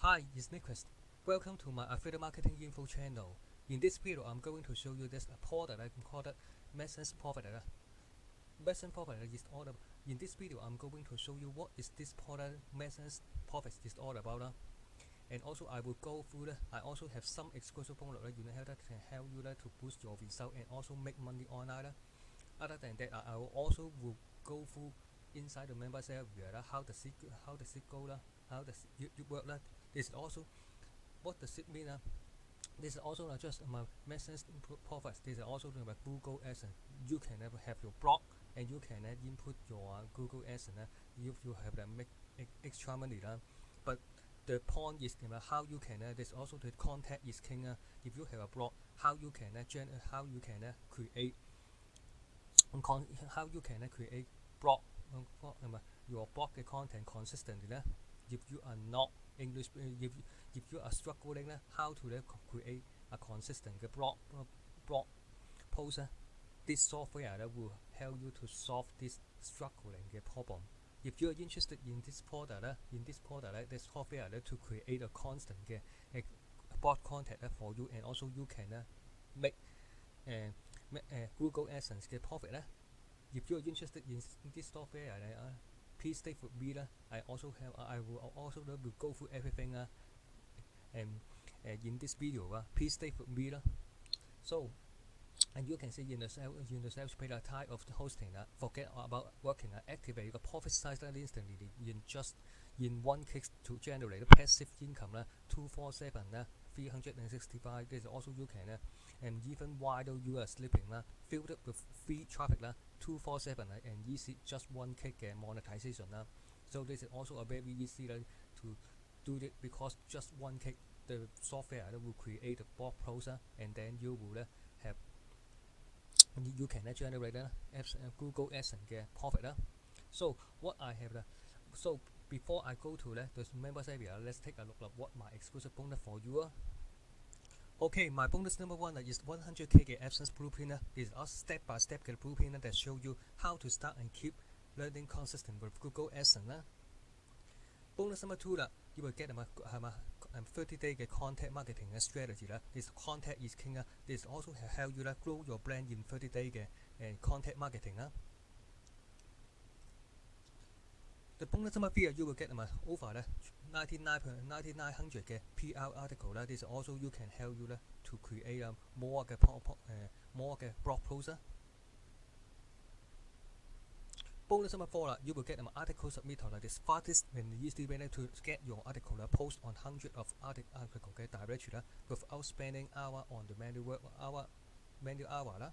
Hi, it's Nicholas. Welcome to my affiliate marketing info channel. In this video, I'm going to show you this product I can call it Madsense Profits. Madsense Profits is all about. In this video, I'm going to show you what is this product Madsense Profits is all about. And also, I will go through I also have some exclusive bonus that can help you to boost your result and also make money online. Other than that, I will also go through inside the members area how does it go, how does it work. This is also what does it mean. This is also not just my Madsense Profits. This is also my Google AdSense. You can have your blog and you can input your Google AdSense if you have make extra money. But the point is how you can. This also the content is king. If you have a blog, how you can create blog your blog content consistently. If you are not English, if you are struggling, how to create a consistent blog post. This software will help you to solve this struggling problem. If you are interested in this product, this software to create a constant blog content for you, and also you can make Google AdSense profit. If you are interested in this software, please stay with me. I will also go through everything and in this video. Please stay with me. So, and you can see in the sales page type of the hosting. Forget about working. Activate the profit size instantly in one click to generate passive income. 247 365. This also you can and even while you are sleeping, filled up with free traffic 247 and easy, just one click monetization. So this is also a very easy to do it, because just one click the software will create a blog post and then you will have you can generate Google AdSense profit. So what I have so before I go to the members area, let's take a look at what my exclusive bonus for you. Okay, my bonus number one is 100k AdSense blueprint. This is a step-by-step blueprint that show you how to start and keep learning consistent with Google AdSense. Bonus number two, you will get a 30-day content marketing strategy. This content is king. This also help you grow your brand in 30-day content marketing. The bonus number three, you will get over 9,900 PR article. This also you can help you to create more blog posts. Bonus number four, you will get an article submitter. This fastest and easy way to get your article post on hundreds of articles directly without spending hour on the manual hour.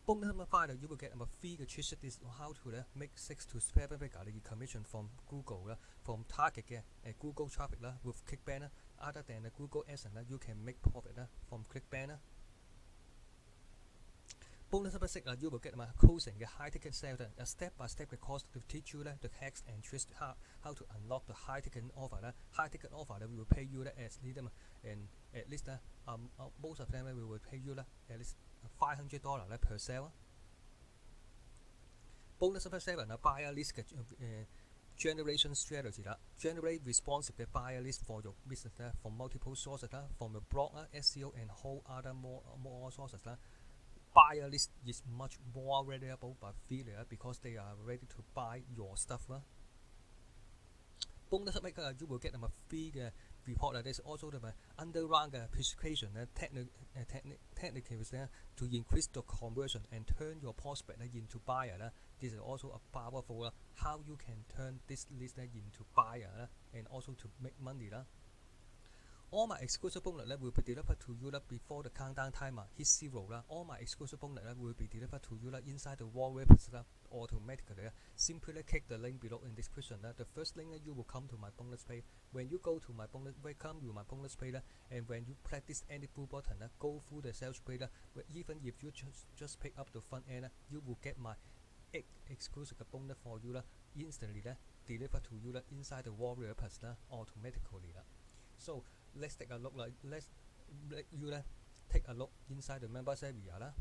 Bonus number five, you will get a free trick. This is how to make 6 to 7 figure commission from Google from target Google traffic with ClickBanner. Other than Google AdSense, you can make profit from ClickBanner. Bonus number 6, you will get closing high ticket sales, a step-by-step course to teach you the hacks and tricks how to unlock the high ticket offer. High ticket offer will pay you at least most of them will pay you at least $500 per sale. Bonus number 7, buyer list generation strategy. Generate responsive buyer list for your business from multiple sources, from your blog, SEO, and whole other more sources. Buyer list is much more reliable by affiliate because they are ready to buy your stuff. Bonus maker, you will get a free report. There's also the underground prescription techniques to increase the conversion and turn your prospect into buyer. This is also a powerful how you can turn this list into buyer and also to make money. All my exclusive bonus will be delivered to you before the countdown timer hits 0. All my exclusive bonus will be delivered to you inside the wallpaper automatically. Simply click the link below in description. The first link you will come to my bonus page. When you go to my bonus, welcome to my bonus page, and when you practice any blue button, go through the sales page. Even if you just pick up the front end, you will get my exclusive bonus for you instantly delivered to you inside the wallpaper automatically. So let's take a look. Let's let you take a look inside the members area.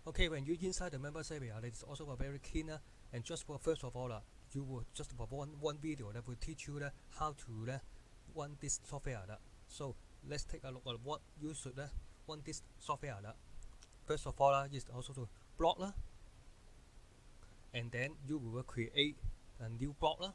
Okay, when you inside the members area, it's also a very keen and just for first of all, you will just for one video that will teach you how to want this software 啦。So let's take a look at what you should want this software 啦。First of all 啦 is also to blog 啦 ，and then you will create a new blog 啦。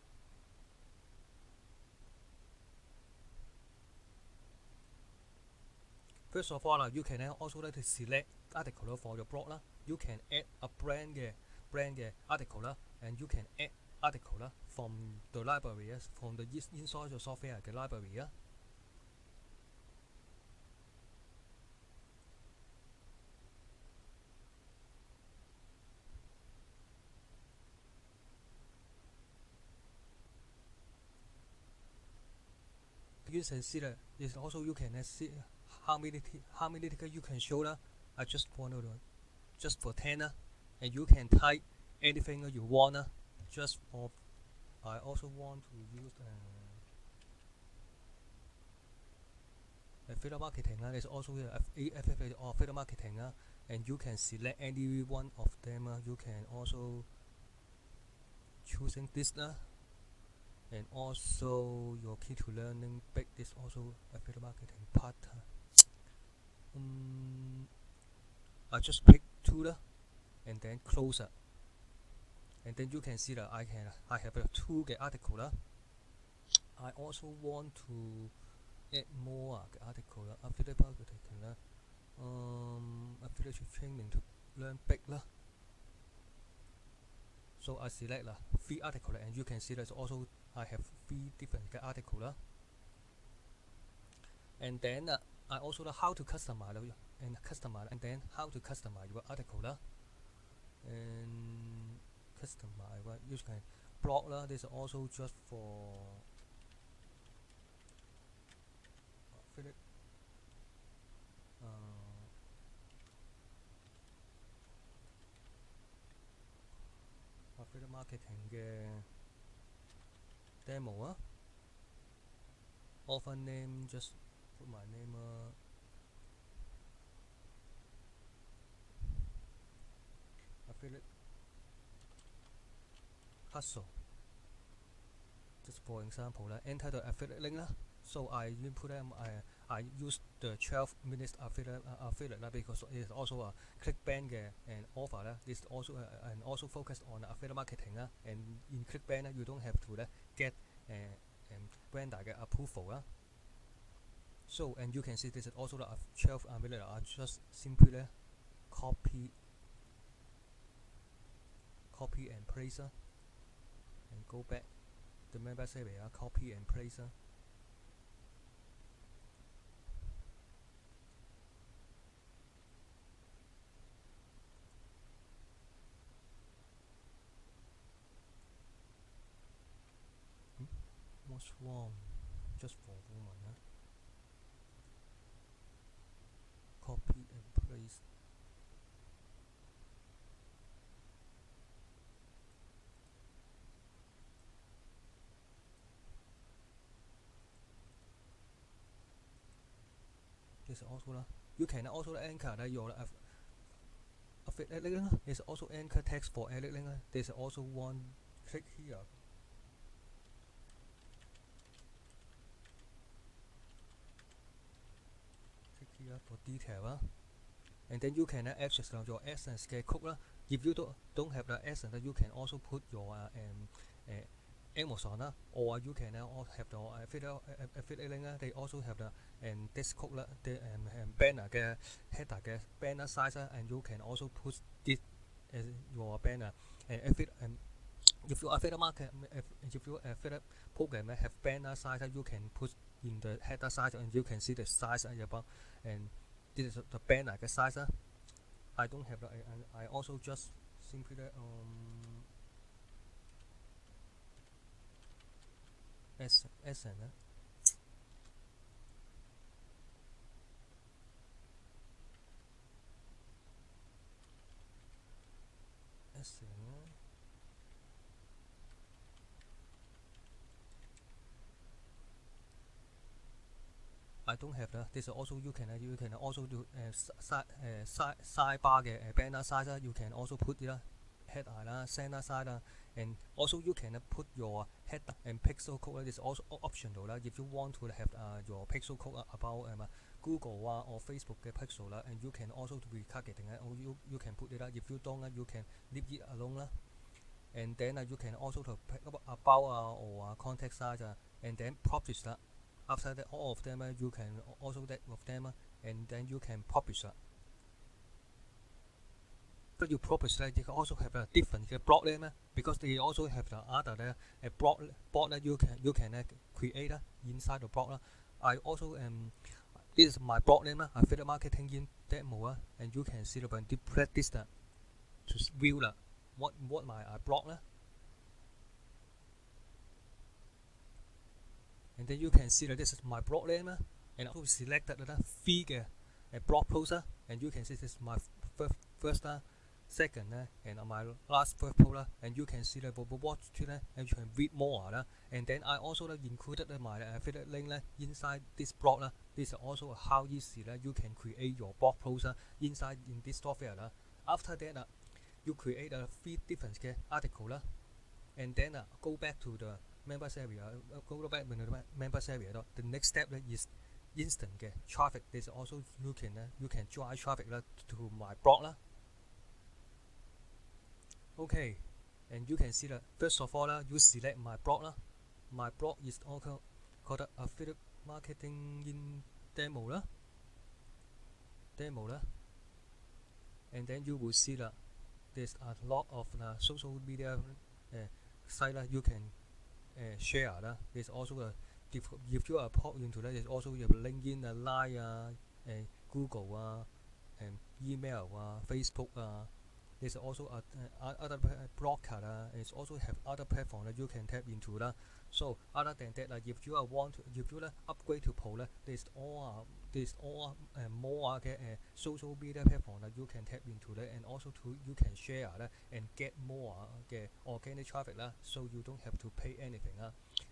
First of all, you can also to select article for your blog. You can add a brand article, and you can add article from the library, from the inside your software library. You can see that is also you can see how many tickets you can show. I just want to just for 10, and you can type anything you want. Just for I also want to use affiliate marketing. There's also affiliate or affiliate marketing, and you can select any one of them. You can also choosing this, and also your key to learning big is also affiliate marketing part. I just pick two, and then close it, and then you can see that I have a two article. I also want to add more article affiliate marketing, affiliate training to learn big. So I select 3 article, and you can see that also I have 3 different article. And then I also know how to customize and then how to customize your article. And customize you can blog. This is also just for affiliate affiliate marketing 嘅 demo. Offer name, just put my name. Affiliate hustle. Just for example, enter the affiliate link. So I input them. I use the 12 minutes affiliate because it is also a ClickBank and offer. This also and also focused on affiliate marketing. And in ClickBank you don't have to get vendor approval. So and you can see this is also the 12 minutes. I just simply copy and paste and go back the members area, copy and paste. What's wrong? Just for a moment. Copy and paste. This is also you can also anchor your affiliate link. There's also anchor text for affiliate link. There's also one click here. Click here for detail. And then you can access your essence code. If you don't have the essence, you can also put your Amazon, or you can have the affiliate link. They also have the and this code the banner header banner size, and you can also put this as your banner. And if your affiliate market, if your affiliate program have banner size, you can put in the header size, and you can see the size above. And this is the banner size. I don't have the. I also just simply SN. I don't have this. Also you can also do sidebar banner size. You can also put it. header啦、center side 啦，and also you can put your header and pixel code is also optional 啦。If you want to have your pixel code about Google or Facebook 嘅 pixel 啦，and you can also retargeting or you can put it 啦。If you don't you can leave it alone 啦。And then you can also to pick up about or contact size and then publish that. After that, all of them you can also that of them and then you can publish that. But you publish you can also have a different blog name because they also have the other blog that you can create inside the blog. I also this is my blog name affiliate marketing in demo and you can see the this to view what my blog and then you can see that this is my blog name and also select the free blog post and you can see this is my first second and my last first post and you can see the watch and you can read more and then I also included my affiliate link inside this blog this is also how easy you can create your blog post inside in this software after that you create a 3 different article and then go back to the members area go back to the members area the next step is instant traffic. This also you can drive traffic to my blog okay, and you can see that first of all you select my blog my blog is also called affiliate marketing in demo and then you will see that there's a lot of social media site you can share there's also a if you are put into that there's also you have LinkedIn Line Google and email Facebook there's also other broker it's also have other platform that you can tap into so other than that if you want if you upgrade to Pro there's all more social media platform that you can tap into and also you can share and get more organic traffic so you don't have to pay anything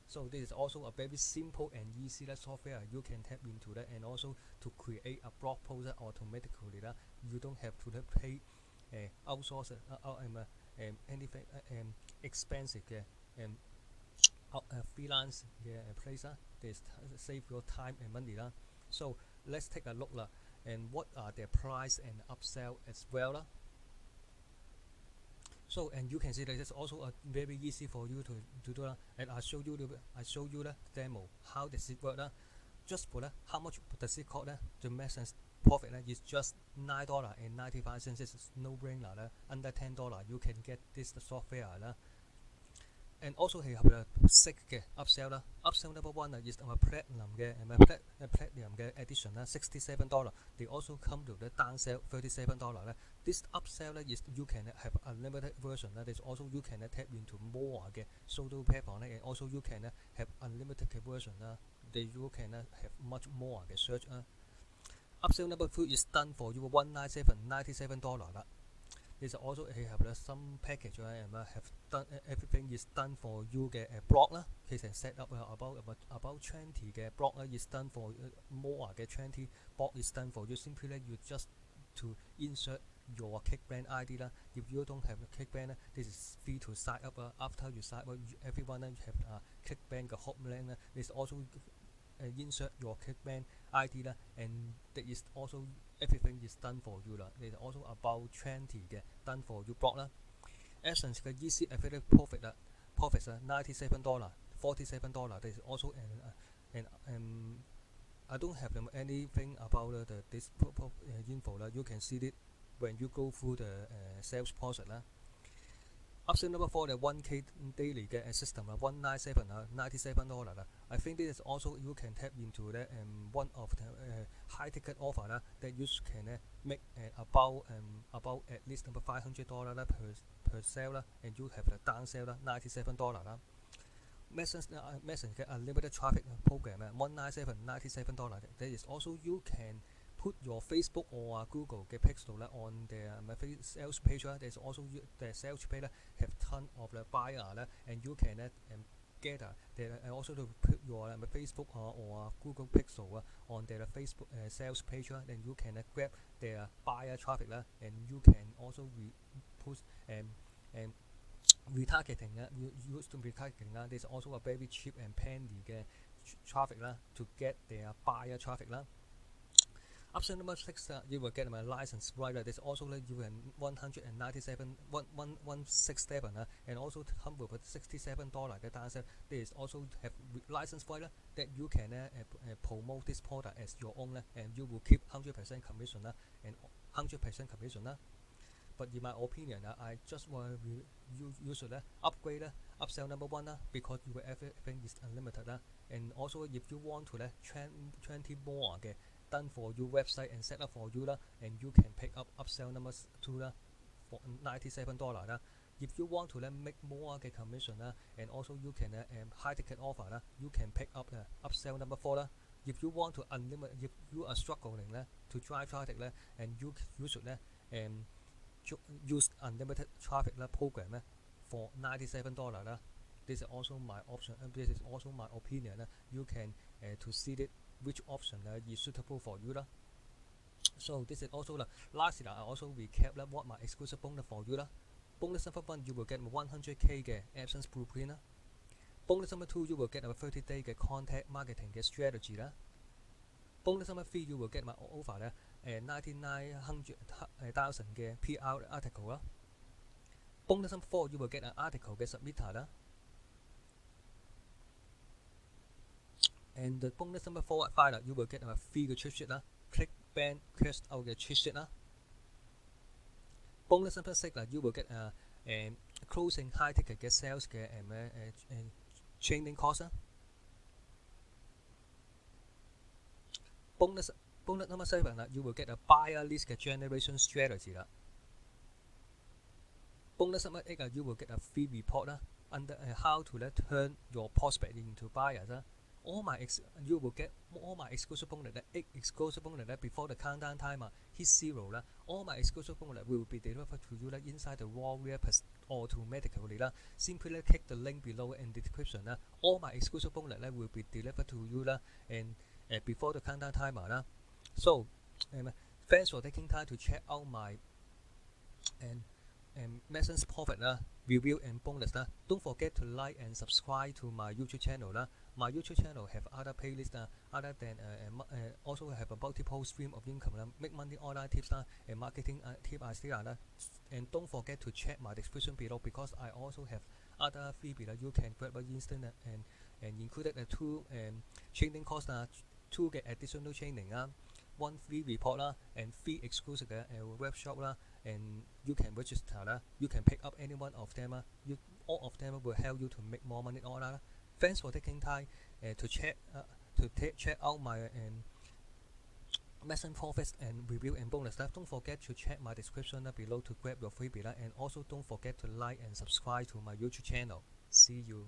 so this is also a very simple and easy software you can tap into and also to create a blog post automatically you don't have to pay outsource anything expensive freelance place this save your time and money so let's take a look and what are their price and upsell as well so and you can see that it's also very easy for you to do and I show you the demo how does it work just for how much does it cost the Madsense Profit is just $9.95. It's no brainer under $10 you can get this software and also he have a 6 upsell upsell number 1 is our platinum platinum edition $67 they also come to the downsell $37 this upsell is you can have unlimited version there's also you can tap into more social platform and also you can have unlimited version that you can have much more search upsell number 2 is done for you $197 This also have some package and have done everything is done for you blog He can set up about 20 blog is done for more 20 blog is done for you simply you just to insert your Kickband ID if you don't have a Kickband this is free to sign up after you sign up everyone have Kickband hotline this also insert your Kickband ID and that is also everything is done for you there's also about 20 done for you blog Essence easy affiliate profits $97 $47 there's also and I don't have anything about this info you can see it when you go through the sales process Option number 4 the 1K daily system $197 I think this is also you can tap into that one of the high ticket offer that you can make about at least $500 per sale and you have the down sale $97 Madsense unlimited traffic program $197 that is also you can put your Facebook or Google pixel on the sales page there's also the sales page have ton of the buyer and you can get also to put your Facebook or Google pixel on their Facebook sales page then you can grab their buyer traffic and you can also push and retargeting you use to retargeting there's also a very cheap and penny 嘅 traffic 啦 to get their buyer traffic 啦。Option number 6 you will get my license right. There's also you can 167 and also come with $67 嘅單 there is also have license right that you can promote this product as your own and you will keep 100% commission and 100% commission But in my opinion, I just want you should upgrade upsell number 1 because everything is unlimited and also if you want to 20 more done for your website and set up for you and you can pick up upsell number 2 for $97 If you want to make more commission and also you can high ticket offer you can pick up upsell number 4 If you want to unlimited, if you are struggling to drive traffic and you should use unlimited traffic program for $97 This is also my option and this is also my opinion you can to see it which option is suitable for you So this is also lastly I also recap what my exclusive bonus for you Bonus number 1 you will get 100k absence blueprint Bonus number 2 you will get a 30-day contact marketing strategy Bonus number 3 you will get my over 99,000 PR article Bonus number 4 you will get an article submitter And the bonus number 4 5 you will get a free cheat sheet click ban cash out cheat sheet Bonus number 6 you will get a closing high ticket sales training course Bonus number 7 you will get a buyer list generation strategy Bonus number 8 you will get a free report under how to turn your prospect into buyers all my you will get all my exclusive bonus 8 exclusive bonus before the countdown timer hit 0 all my exclusive bonus will be delivered to you inside the warrior automatically simply click the link below in the description all my exclusive bonus will be delivered to you and before the countdown timer So thanks for taking time to check out my Madsense Profit review and bonus Don't forget to like and subscribe to my YouTube channel My YouTube channel have other playlists other than also have a multiple stream of income make money online tips and marketing tip idea and don't forget to check my description below because I also have other freebies you can grab instant and included 2 training course 2 additional training 1 free report and 3 exclusive workshop and you can register you can pick up any one of them all of them will help you to make more money online Thanks for taking time to check out my Madsense Profits and review and bonus Don't forget to check my description below to grab your freebie and also don't forget to like and subscribe to my YouTube channel See you